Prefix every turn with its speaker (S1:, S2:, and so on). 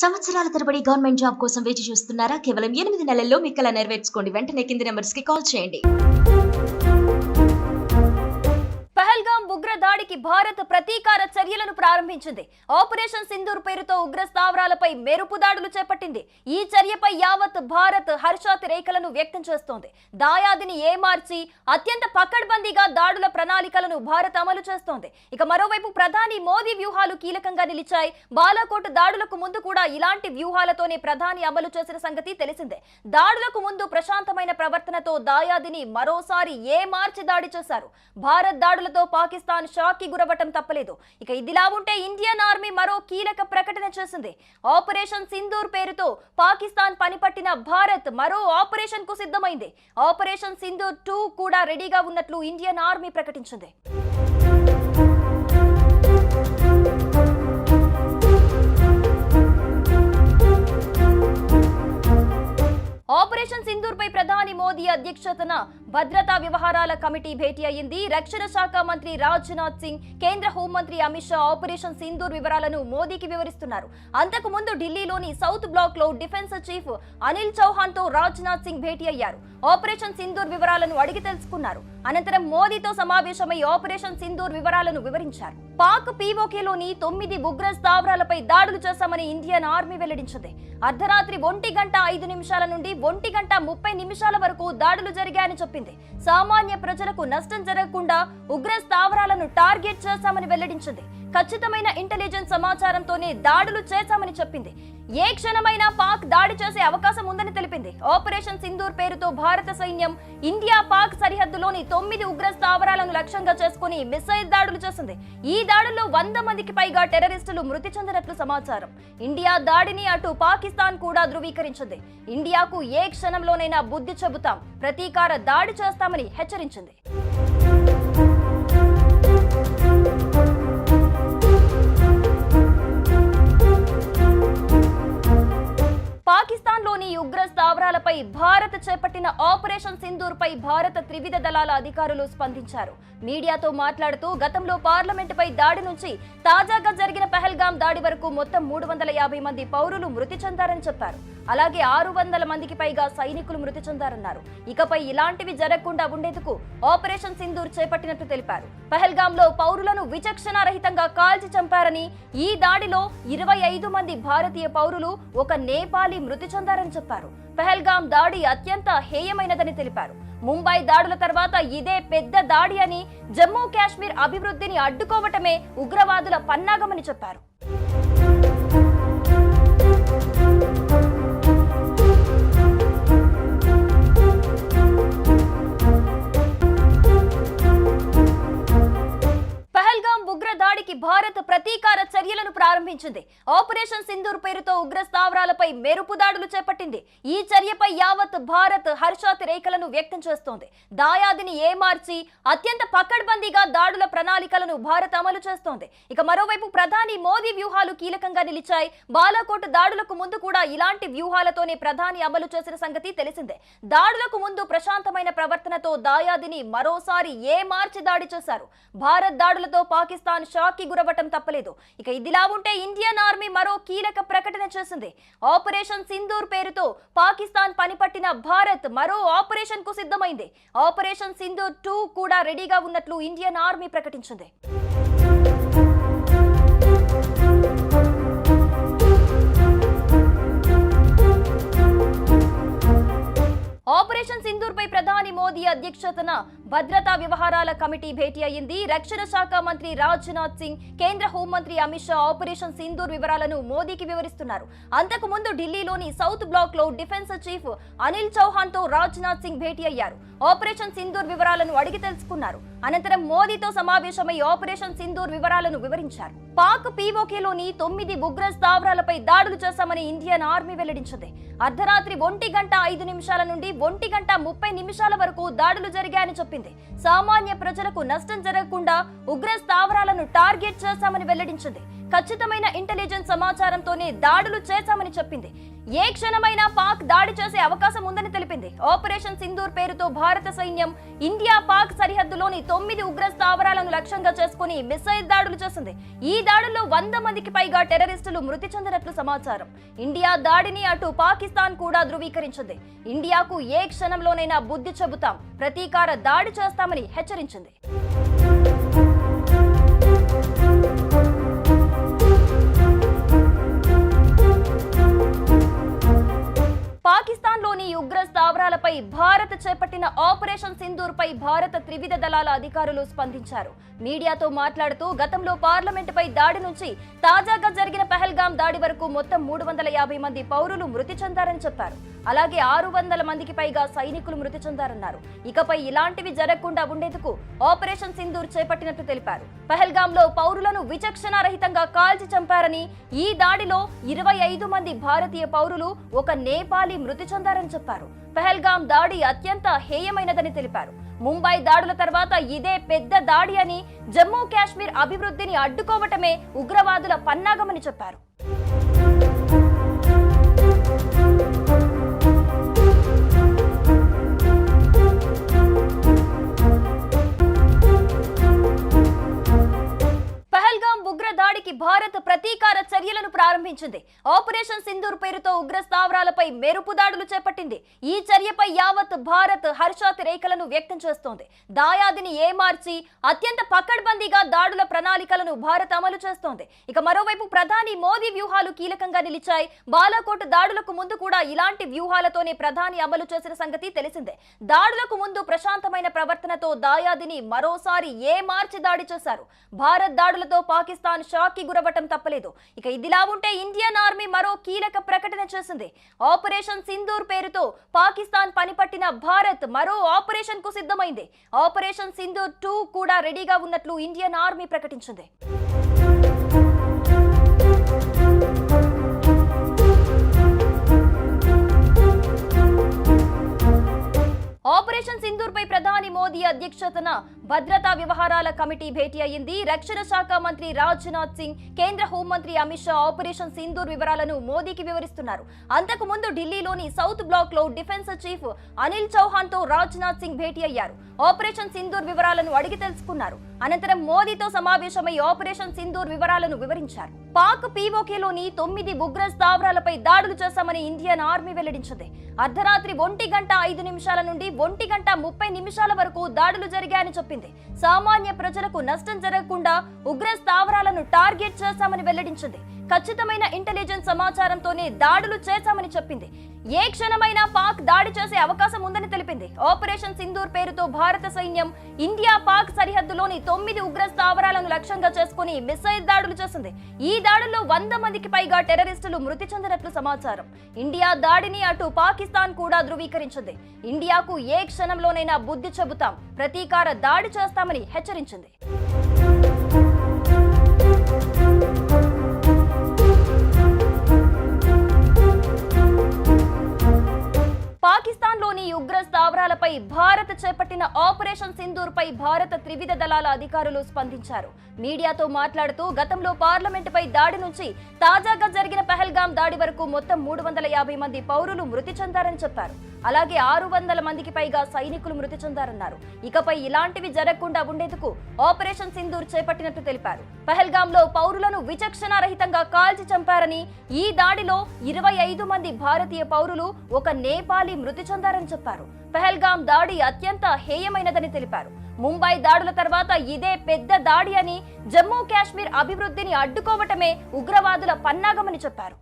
S1: సంవత్సరాల తరబడి government job కోసం వేచి చూస్తున్నారా? కేవలం 8 నెలల్లో మీ కల నెరవేర్చుకోండి. వెంటనే కింది నెంబర్స్ కి కాల్ చేయండి.
S2: పహల్గాం ఉగ్ర దాడికి భారత్ ప్రతీకార చర్యలను ప్రారంభించింది. ఆపరేషన్ సింధూర్ పేరుతో ఉగ్ర స్థావరాలపై మెరుపు దాడులు చేపట్టింది. ఈ చర్యపై యావత్ భారత్ హర్షాతిరేకలను వ్యక్తం చేస్తోంది. దాయాదిని ఏమార్చి అత్యంత పకడ్బందీగా దాడుల ప్రణాళికలను భారత్ అమలు చేస్తోంది. ఇక మరోవైపు ప్రధాని మోదీ వ్యూహాలు కీలకంగా నిలిచాయి. బాలాకోట్ దాడులకు ముందు కూడా ఇలాంటి వ్యూహాలతోనే ప్రధాని అమలు చేసిన సంగతి తెలిసిందే. దాడులకు ముందు ప్రశాంతమైన ప్రవర్తనతో దాయాదిని మరోసారి ఏమార్చి దాడి చేశారు. భారత్ దాడులతో పాకిస్తాన్ షాక్కి గురవటం తప్పలేదు. ఇక ఇదిలా ఉంటే ఇండియన్ ఆర్మీ మరో కీలక ప్రకటన చేసింది. ఆపరేషన్ సింధూర్ పేరుతో పాకిస్తాన్ పనిపట్టిన భారత్ మరో ఆపరేషన్ కు సిద్ధమైంది. ఆపరేషన్ సింధూర్ 2 కూడా రెడీగా ఉన్నట్లు ఇండియన్ ఆర్మీ ప్రకటించింది. ఆపరేషన్ సింధూర్ పై ప్రధాని మోదీ అధ్యక్షతన భద్రతా వ్యవహారాల కమిటీ భేటీ అయింది. రక్షణ శాఖ మంత్రి రాజ్నాథ్ సింగ్, కేంద్ర హోంమంత్రి అమిత్ షా ఆపరేషన్ సింధూర్ వివరాలను మోదీకి వివరిస్తున్నారు. అంతకు ముందు ఢిల్లీలోని సౌత్ బ్లాక్ లో డిఫెన్స్ చీఫ్ అనిల్ చౌహాన్ తో రాజ్నాథ్ సింగ్ భేటీ అయ్యారు. ఆపరేషన్ సింధూర్ వివరాలను అడిగి తెలుసుకున్నారు. అనంతరం మోదీతో సమావేశమై ఆపరేషన్ సింధూర్ వివరాలను వివరించారు. పాక్ పీఓకేలోని 9 ఉగ్ర స్థావరాలపై దాడులు చేశామని ఇండియన్ ఆర్మీ వెల్లడించింది. అర్ధరాత్రి 1:05 నుండి 1:30 వరకు దాడులు జరిగాయని చెప్పింది. సామాన్య ప్రజలకు నష్టం జరగకుండా ఉగ్ర స్థావరాలను టార్గెట్ చేశామని వెల్లడించింది. ఖచ్చితమైన ఇంటెలిజెన్స్ సమాచారంతోనే దాడులు చేశామని చెప్పింది. ఏ క్షణమైనా పాక్ దాడి చేసే అవకాశం ఉందని తెలిపింది. ఆపరేషన్ సింధూర్ పేరుతో భారత సైన్యం ఇండియా పాక్ సరిహద్దులోని 9 ఉగ్ర స్థావరాలను లక్ష్యంగా చేసుకుని మిసైల్ దాడులు చేసింది. ఈ దాడుల్లో 100 మందికి పైగా టెర్రరిస్టులు మృతి చెందినట్లు సమాచారం. ఇండియా దాడిని అటు పాకిస్తాన్ కూడా ధృవీకరించింది. ఇండియాకు ఏ క్షణంలోనైనా బుద్ధి చెబుతాం, ప్రతీకార దాడి చేస్తామని హెచ్చరించింది. పాకిస్తాన్లోని ఉగ్ర స్థావరాలపై భారత్ చేపట్టిన ఆపరేషన్ సింధూర్ పై భారత త్రివిధ దళాల అధికారులు స్పందించారు. మీడియాతో మాట్లాడుతూ గతంలో పార్లమెంటుపై దాడి నుంచి తాజాగా జరిగిన పహల్గాం దాడి వరకు మొత్తం 350 మంది పౌరులు మృతి చెందారని చెప్పారు. అలాగే 600 మందికి పైగా సైనికులు మృతి చెందారన్నారు. ఇకపై ఇలాంటివి జరగకుండా ఉండేందుకు ఆపరేషన్ సింధూర్ చేపట్టినట్టు తెలిపారు. పహల్గాంలో పౌరులను విచక్షణారహితంగా కాల్చి చంపారని, ఈ దాడిలో 25 మంది భారతీయ పౌరులు, ఒక నేపాలీ మృతి చెందారని చెప్పారు. పహల్గాం దాడి అత్యంత హేయమైనదని తెలిపారు. ముంబై దాడుల తర్వాత ఇదే పెద్ద దాడి అని, జమ్మూ కాశ్మీర్ అభివృద్ధిని అడ్డుకోవటమే ఉగ్రవాదుల పన్నాగమని చెప్పారు. ఉగ్ర దాడికి భారత్ ప్రతీకార చర్యలను ప్రారంభించింది. ఆపరేషన్ సింధూర్ పేరుతో ఉగ్ర స్థావరాలపై మెరుపు దాడులు చేపట్టింది. ఈ చర్యపై యావత్ భారత్ హర్షాతిరేకలను వ్యక్తం చేస్తోంది. దాయాదిని ఏమార్చి అత్యంత పకడ్బందీగా దాడుల ప్రణాళికలను భారత్ అమలు చేస్తోంది. ఇక మరోవైపు ప్రధాని మోదీ వ్యూహాలు కీలకంగా నిలిచాయి. బాలాకోట్ దాడులకు ముందు కూడా ఇలాంటి వ్యూహాలతోనే ప్రధాని అమలు చేసిన సంగతి తెలిసిందే. దాడులకు ముందు ప్రశాంతమైన ప్రవర్తనతో దాయాదిని మరోసారి ఏమార్చి దాడి చేశారు. భారత్ దాడులతో పాకిస్తాన్ షాక్కి గురవటం తప్పలేదు. ఇక ఇదిలా ఉంటే ఇండియన్ ఆర్మీ మరో కీలక ప్రకటన చేసింది. ఆపరేషన్ సింధూర్ పేరుతో పాకిస్తాన్ పనిపట్టిన భారత్ మరో ఆపరేషన్ కు సిద్ధమైంది. ఆపరేషన్ సింధూర్ 2 కూడా రెడీగా ఉన్నట్లు ఇండియన్ ఆర్మీ ప్రకటించింది. ఆపరేషన్ సింధూర్ పై ప్రధాని మోదీ అధ్యక్షతన భద్రతా వ్యవహారాల కమిటీ భేటీ అయింది. రక్షణ శాఖ మంత్రి రాజ్నాథ్ సింగ్, కేంద్ర హోంమంత్రి అమిత్ షా ఆపరేషన్ సింధూర్ వివరాలను మోదీకి వివరిస్తున్నారు. అంతకు ముందు ఢిల్లీలోని సౌత్ బ్లాక్ లో డిఫెన్స్ చీఫ్ అనిల్ చౌహాన్ తో రాజ్నాథ్ సింగ్ భేటీ అయ్యారు. ఆపరేషన్ సింధూర్ వివరాలను అడిగి తెలుసుకున్నారు. అనంతరం మోదీతో సమావేశమై ఆపరేషన్ సింధూర్ వివరాలను వివరించారు. పాక్ పీఓకేలోని 9 ఉగ్ర స్థావరాలపై దాడులు చేశామని ఇండియన్ ఆర్మీ వెల్లడించింది. అర్ధరాత్రి 1:05 నుండి 1:30 వరకు దాడులు జరిగాయని చెప్పింది. సామాన్య ప్రజలకు నష్టం జరగకుండా ఉగ్ర స్థావరాలను టార్గెట్ చేశామని వెల్లడించింది. ఖచ్చితమైన ఇంటెలిజెన్స్ సమాచారంతోనే దాడులు చేశామని చెప్పింది. ఏ క్షణమైనా పాక్ దాడి చేసే అవకాశం ఉందని తెలిపింది. ఆపరేషన్ సింధూర్ పేరుతో భారత సైన్యం ఇండియా పాక్ సరిహద్దులోని 9 ఉగ్ర స్థావరాలను లక్ష్యంగా చేసుకుని మిసైల్ దాడులు చేసింది. ఈ దాడుల్లో 100 మందికి పైగా టెర్రరిస్టులు మృతి చెందినట్లు సమాచారం. ఇండియా దాడిని అటు పాకిస్తాన్ కూడా ధృవీకరించింది. ఇండియాకు ఏ క్షణంలోనైనా బుద్ధి చెబుతాం, ప్రతీకార దాడి చేస్తామని హెచ్చరించింది. పాకిస్తాన్లోని ఉగ్ర స్థావరాలపై భారత్ చేపట్టిన ఆపరేషన్ సింధూర్ పై భారత త్రివిధ దళాల అధికారులు స్పందించారు. మీడియాతో మాట్లాడుతూ గతంలో పార్లమెంటుపై దాడి నుంచి తాజాగా జరిగిన పహల్గాం దాడి వరకు మొత్తం 350 మంది పౌరులు మృతి చెందారని చెప్పారు. అలాగే 600 మందికి పైగా సైనికులు మృతి చెందారన్నారు. ఇకపై ఇలాంటివి జరగకుండా ఉండేందుకు ఆపరేషన్ సింధూర్ చేపట్టినట్టు తెలిపారు. పహల్గాంలో పౌరులను విచక్షణారహితంగా కాల్చి చంపారని, ఈ దాడిలో 25 మంది భారతీయ పౌరులు, ఒక నేపాలీ మృతి చెందారని చెప్పారు. పహల్గాం దాడి అత్యంత హేయమైనదని తెలిపారు. ముంబై దాడుల తర్వాత ఇదే పెద్ద దాడి అని, జమ్మూ కాశ్మీర్ అభివృద్ధిని అడ్డుకోవటమే ఉగ్రవాదుల పన్నాగమని చెప్పారు. దాడికి భారత్ ప్రతీకార చర్యలను ప్రారంభించింది. ఆపరేషన్ సింధూర్ పేరుతో ఉగ్ర స్థావరాలపై మెరుపు దాడులు చేపట్టింది. ఈ చర్యపై యావత్ భారత్ హర్షాతిరేకలను వ్యక్తం చేస్తోంది. దాయాదిని ఏమార్చి అత్యంత పకడ్బందీగా దాడుల ప్రణాళికలను భారత్ అమలు చేస్తోంది. ఇక మరోవైపు ప్రధాని మోదీ వ్యూహాలు కీలకంగా నిలిచాయి. బాలాకోట్ దాడులకు ముందు కూడా ఇలాంటి వ్యూహాలతోనే ప్రధాని అమలు చేసిన సంగతి తెలిసిందే. దాడులకు ముందు ప్రశాంతమైన ప్రవర్తనతో దాయాదిని మరోసారి ఏమార్చి దాడి చేశారు. భారత్ దాడులతో పాకిస్తాన్ షాక్ కి గురవటం తప్పలేదు. ఇక ఇదిలా ఉంటే ఇండియన్ ఆర్మీ మరో కీలక ప్రకటన చేసింది. ఆపరేషన్ సింధూర్ పేరుతో పాకిస్తాన్ పనిపట్టిన భారత్ మరో ఆపరేషన్ కు సిద్ధమైంది. ఆపరేషన్ సింధూర్ 2 కూడా రెడీగా ఉన్నట్లు ఇండియన్ ఆర్మీ ప్రకటించింది. ఆపరేషన్ సింధూర్ పై ప్రధాని మోదీ అధ్యక్షతన భద్రతా వ్యవహారాల కమిటీ భేటీ అయింది. రక్షణ శాఖ మంత్రి రాజ్నాథ్ సింగ్, కేంద్ర హోంమంత్రి అమిత్ షా ఆపరేషన్ సింధూర్ వివరాలను మోదీకి వివరిస్తున్నారు. అంతకు ముందు ఢిల్లీలోని సౌత్ బ్లాక్ లో డిఫెన్స్ చీఫ్ అనిల్ చౌహాన్ తో రాజ్నాథ్ సింగ్ భేటీ అయ్యారు. ఆపరేషన్ సింధూర్ వివరాలను అడిగి తెలుసుకున్నారు. అనంతరం మోదీతో సమావేశమై ఆపరేషన్ సింధూర్ వివరాలను వివరించారు. పాక్ పీఓకేలోని 9 ఉగ్ర స్థావరాలపై దాడులు చేశామని ఇండియన్ ఆర్మీ వెల్లడించింది. అర్ధరాత్రి 1:05 నుండి 1:30 వరకు దాడులు జరిగాయని చెప్పింది. సామాన్య ప్రజలకు నష్టం జరగకుండా ఉగ్ర స్థావరాలను టార్గెట్ చేశామని వెల్లడించింది. ఖచ్చితమైన ఇంటెలిజెన్స్ సమాచారంతోనే దాడులు చేశామని చెప్పింది. ఏ క్షణమైనా పాక్ దాడి చేసే అవకాశం ఉందని తెలిపింది. ఆపరేషన్ సింధూర్ పేరుతో భారత సైన్యం ఇండియా పాక్ సరిహద్దులోని 9 ఉగ్ర స్థావరాలను లక్ష్యంగా చేసుకుని మిసైల్ దాడులు చేసింది. ఈ దాడుల్లో 100 మందికి పైగా టెర్రరిస్టులు మృతి చెందినట్లు సమాచారం. ఇండియా దాడిని అటు పాకిస్తాన్ కూడా ధృవీకరించింది. ఇండియాకు ఏ క్షణంలోనైనా బుద్ధి చెబుతాం, ప్రతీకార దాడి చేస్తామని హెచ్చరించింది. పాకిస్తాన్లోని ఉగ్ర స్థావరాలపై భారత్ చేపట్టిన ఆపరేషన్ సింధూర్ పై భారత త్రివిధ దళాల అధికారులు స్పందించారు. మీడియాతో మాట్లాడుతూ గతంలో పార్లమెంటుపై దాడి నుంచి తాజాగా జరిగిన పహల్గాం దాడి వరకు మొత్తం 350 మంది పౌరులు మృతి చెందారని చెప్పారు. అలాగే 600 మందికి పైగా సైనికులు మృతి చెందారన్నారు. ఇకపై ఇలాంటివి జరగకుండా ఉండేందుకు ఆపరేషన్ సింధూర్ చేపట్టినట్టు తెలిపారు. పహల్గాంలో పౌరులను విచక్షణారహితంగా కాల్చి చంపారని, ఈ దాడిలో 25 మంది భారతీయ పౌరులు, ఒక నేపాలీ మృతి చెందారని చెప్పారు. పహల్గాం దాడి అత్యంత హేయమైనదని తెలిపారు. ముంబై దాడుల తర్వాత ఇదే పెద్ద దాడి అని, జమ్మూ కాశ్మీర్ అభివృద్ధిని అడ్డుకోవటమే ఉగ్రవాదుల పన్నాగమని చెప్పారు.